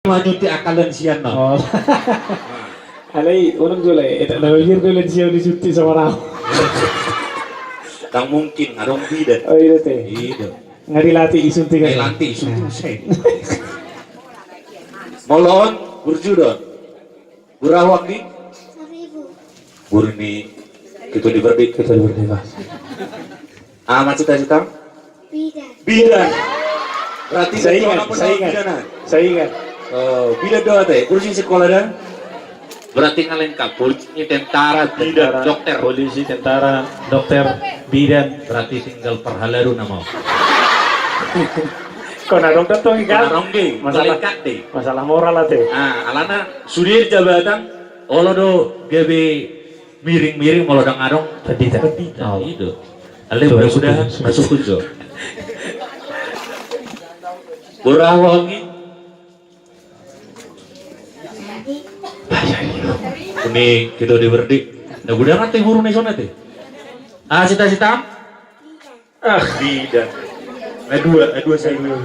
Manyuti akalan sian no. Oh. Alay, unang Julay, nabigir ko lang siya ulit sa marao. Kang mungkin ngarong bidan. Oh, iya teh. Iya. Ngari lati isunti kan. Kay lanti susay. Molon burjudon. Burawak ni 1.000. burni kita diberdik Kita diberi Pak. amat cita-cita Bidan. bidan. Berarti Saya dari ingat, orang saya ingat. bidanan. Saya ingat. Oh, bidan doa teh. Kursi sekolah dah. Berarti ngalengkap polisi, tentara, bidan, dokter. Polisi, tentara, dokter, bidan. Berarti tinggal perhalaru nama. Kau narong tentu kan? Narong deh, Masalah malaikat deh. masalah moral lah teh. Ah, alana sudir jabatan. Olo do gabe miring-miring mau dang arong Tadi tak. oh itu. Ale mudah-mudahan masuk kunjo. Burawangi. Ini kita diberdik. Nah, udah nanti burung nih sana teh. Ah, cita-cita? Ah, bidan. Dua saya dua.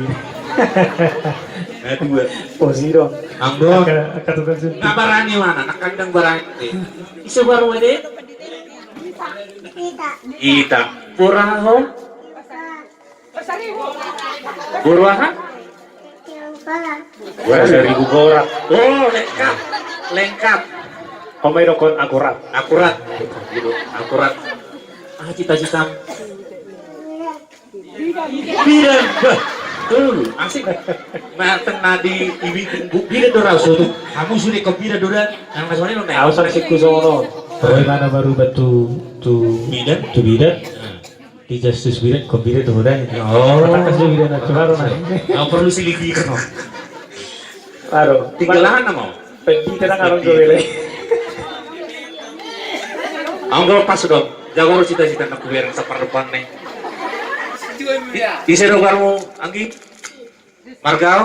Dua. Posisi dong. Anggo. Katukan sih. Ngabarani mana? Nak kandang barang. Isu baru ada? Kita. Ita. Puraho. Puraha? Tiongkok. Gua 1.000 korak. Oh, lengkap. Lengkap. Komai dokon akurat. Akurat. Gitu, akurat. Ah, cita-cita. Bidan. Tuh, asik. Mateng nadi iwi bidan dorang suatu. Kamu sudah kau bidan dorang. Yang mas mana lo nih? Awasan siku sono. Bagaimana baru batu tu Bidan. tu bidan? Di justice bidan, kau bidan tu udah. Oh. Katakan tu bidan tu baru nih. Nggak perlu selidikan. Aduh, Tinggalan mau. Pergi terang arong jole. Anggo pas dong. Jago cita-cita nak biar sapar depan nih. Di sini baru Anggi. Margal.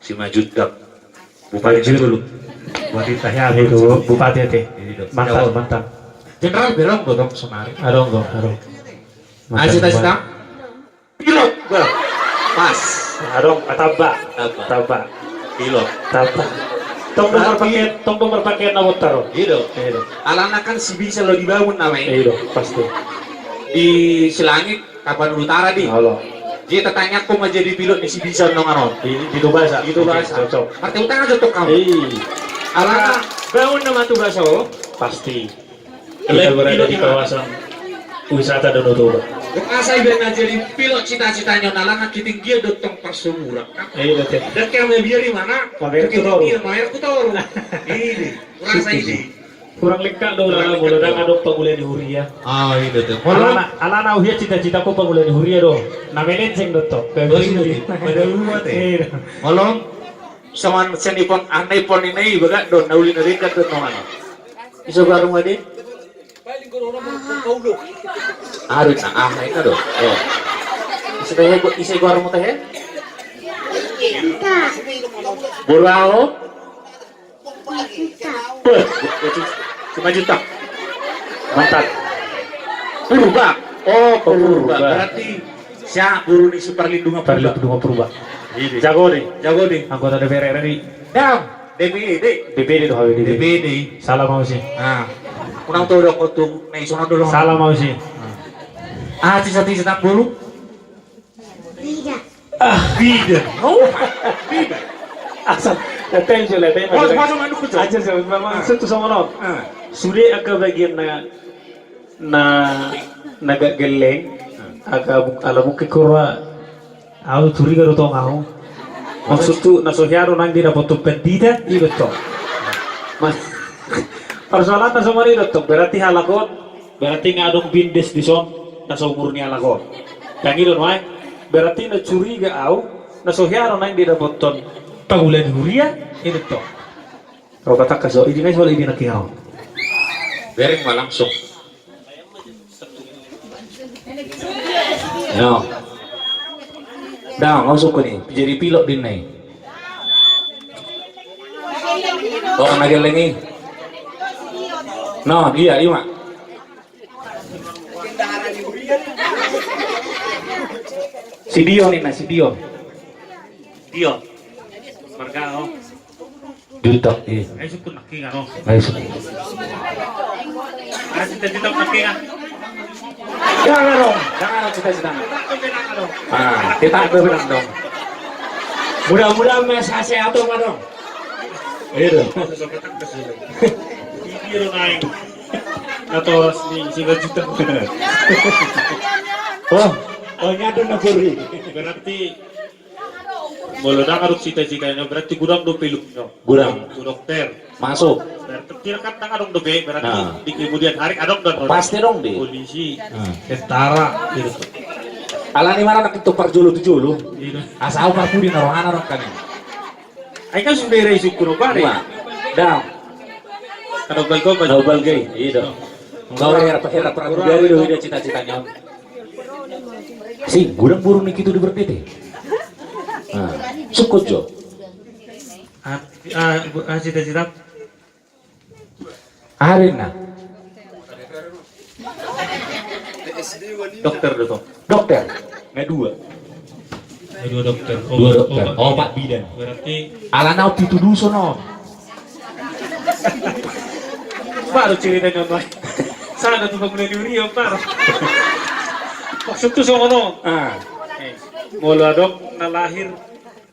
Si Majudak. Bupati dulu. Buat ditanya Itu bupati teh. Mantan, mantan. Jenderal bilang dong semari. Arong go, arong. Ah, cita-cita? Pilot. Bah. Pas. Arong ataba, Apa? ataba, Pilot. ataba. Tong berpakaian na taro. Gitu. Iya, Alana kan si bisa lo dibangun namanya. iya, pasti. Di Silangit kapan utara di. Halo. Dia tanya kok mau jadi pilot di si bisa nong aron. Itu bahasa, Itu bahasa. Cocok. Arti utara cocok kamu. Iya, Alana bangun nama tuh bahasa oh. pasti. Pilot Kita berada di di mana? kawasan wisata Danau Toba. Asa ibu jadi pilot cita-citanya Alana kita dia dotong persumura. Iya, betul. Dan kamu biar di mana? Mamer Kutoro. Mamer Kutoro. Ini rasa ini. Kurang lengkap dong lah, mulai dah ada pengulian di Huria. Ah itu tuh. Alana uhia cita-cita ko pengulian di Huria dong. Namanya ceng dotok. Pada luar teh. Molong sama senipon aneh pon ini baga don nauli nari kan don mana. Iso baru made. Harus na ini do. Oh. Isi baru mau teh. Kita. Burao. Kita. Beh, 5 juta. Mantap. Purba. Oh, purba. Purba. Berarti siapa buru di superlindungan Perlu purba. kedua perubah. Ini. Jago nih. Jago nih. Anggota DPR RI. Dam, DPD. DPD tuh hawi DPD. DPD. Salah mau sih. Ah. Kunang tuh udah kutung nih sono dulu. Salah mau sih. Ah, cita-cita bulu. Bidan. Bidan. Oh, bidan. Asal. Datang je lah. Masuk mandu kucu. Aja sih. Memang sentuh sama no. Ah. Sudah agak bagian na naga geleng. Agak alam mungkin kurang. Aku curiga do tong aku. Maksud tu nasohyaro nang di dapat pendida iya betul. Mas persoalan naso mari betul berarti halakon berarti ngadong bindes di son naso murni halakon. Yang itu noy berarti na curiga au nasohyaro nang di dapat ton pangulan huria iya betul. Kau kata kaso ini guys boleh ini nak kau. Bereng mah langsung. No. Dah, masuk ke nih. Jadi pilot di nih. Oh, lagi lagi. No, iya, iya, Mak. Si Dio nih, nah, si Dio. Dio. marga oh. Jutak iya. Ay sukun naki ano. Ayo sok. Ada cita-cita naki nga. Jangan cita-cita. Kita berenang dong. Mudah-mudahan masih sehat dong, dong. Iya. Biro naik. Atau si juta. Oh nyadon na puri. Berarti Bolo na karut cita-citanya berarti gudang do piluknya. Gudang. Dokter. Masuk. Berarti tirakat na kadong dobe berarti Nah. di kemudian hari adong dan Pasti dong di. polisi, Nah. tentara gitu. Ala ni mana nak itu parjulu tujulu. Gitu. Asal apa pun di narongan orang kan. Ay kan sudah isu kuno pare. Dua. Dam. Kadong balko ba? Double gay. Iya. Enggak hera pramugari do ida cita-citanya. Si gudang burung ni kitu di berdete. Nah, sukut jo. Cita-cita Arena. dokter do toh. Dokter. Nggak dua. Dua dokter. Dua dokter. Oh, Pak Bidan. Berarti Alana pitu duso no. baru ceritanya Pak. Sana tuh bangunan di Rio par. Maksud tuh sama no. Ah. Mula dong na lahir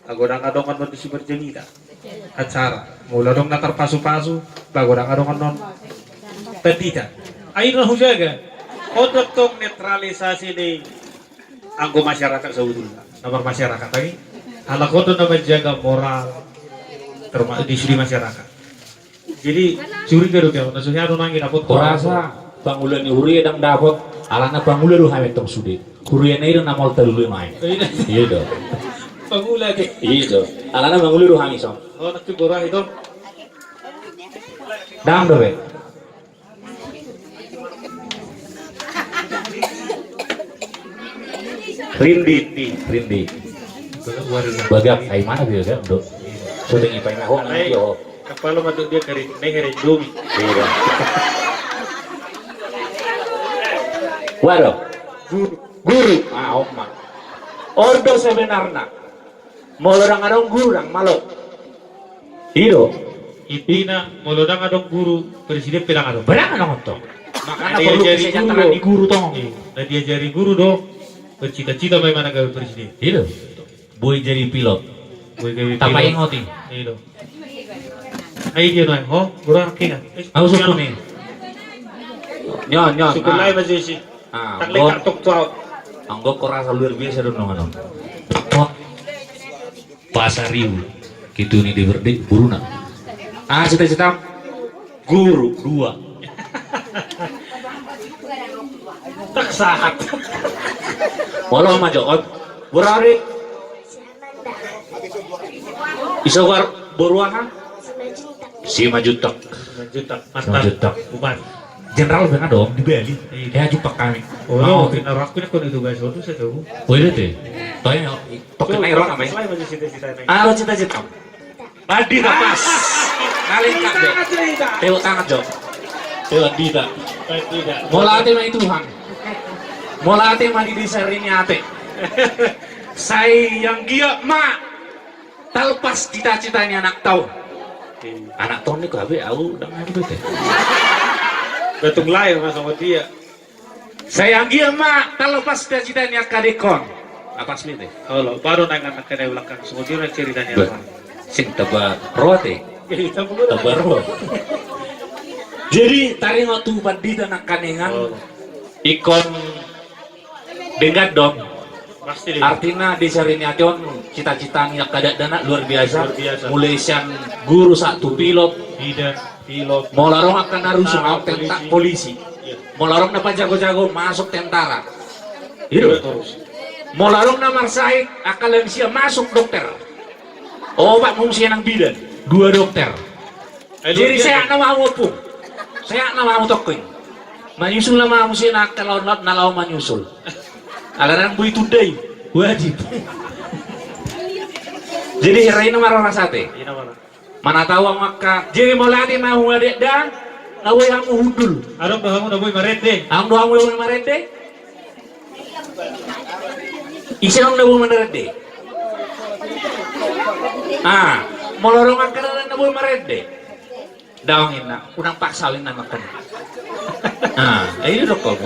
agodang-adongan mo si berjanita acara mula dong na terpasu-pasu bagodang-adongan non tadita ayun na hujaga kodok tong netralisasi ni anggo masyarakat sa udul nomor masyarakat lagi ala kodok na menjaga moral termasuk di sudi masyarakat jadi curi ke rupiah nasuhnya ada nangin dapat Korasa bangulan ni huri edang dapat alana bangulan lu hamet tong sude. Huri na iro na mal talulu main. Iya do. pagula ke Iya do. Alana bangulan lu hami song. oh nakigurah itu Dam do be. Rindi. Bagap ay mana biyo ga do. Sudah ipay na ho Ay, yo. kapalo madug dia kari nengere dumi. Iya. Waro. Guru. Ah, oma. Ordo sebenarnya. Molorang adong guru rang malo. Hiro. Itina molodang adong guru presiden pilang adong. Berang adong to. Makanya Dia perlu jadi kesejahteraan di guru tong. Nah dia jadi guru dong. Bercita-cita bagaimana gawe presiden. Hiro. Boy jadi pilot. Gue gawe Tapay pilot. ngoti. Iya. Ay dia nang, oh, guru kinga. Aku suka nih. Nyon. Suku lain masih sih. Ah, Tak lekar tok tuau. Anggo korasa luar biasa dong nong. Pot. Pasariu. Gitu nih di Verdi buruna. Ah, cita-cita guru dua. Tak sahat. Walau mah jawab. Berari isawar boruahan 5 juta. Juta. Lima juta. Bukan. Jenderal benar dong di Bali. Kayak jumpa kami. Oh, kinarak ko na ko itu guys. Waduh saya tahu. Oh itu teh. Toynya token air orang apa? Selain masih cita-cita nang. Ah, lo cita-cita. Badi tapas. Ngalin kak deh. Tewak tangan jo. Tewak dita. Tidak. Molate mah itu Tuhan. Molate mah di deserinya ate. Saya yang dia mak. Terlepas cita-citanya anak tahun. Anak tahun ini kabe aku udah ngadu teh. Betung lain mas sama dia. Saya yang dia mak. Terlepas cita-citanya kadekon. Apa sih teh? Oh, baru nang anak kena belakang. Semua dia ceritanya Bah. apa? Sing tebak rote. Kita pun Tebak rote. Jadi tari waktu bandita nak kanengan ikon dengat dong. Pasti deh. Artinya di Sariniation cita-citanya kada dana luar biasa. Luar biasa. Mulai siang guru satu pilot, Pilot. mau larong akan narusung Tentara, tentang polisi. polisi. Mau larong dapat jago-jago masuk tentara. Itu. Terus. Mau larong na Marsaik akan lansia masuk dokter. Oh Pak Mungsi yang bidan 2 dokter. Jadi saya nak mau pun. Saya nak mau tokoin. Menyusul nama Mungsi nak kalau nalau menyusul. Alaran bui tudai wajib. Jadi Raina marah sate. Ini mana? Mana tahu maka. Jadi mulai mau adek dan lawe yang hudul. Arong dah kamu dah boy marete. Ang doang mo yung marende. Isa lang na yung marende. Ah, Molorongan ka na boy marede. Dawangin na, unang paksalin na makan. Ah, ayun ko.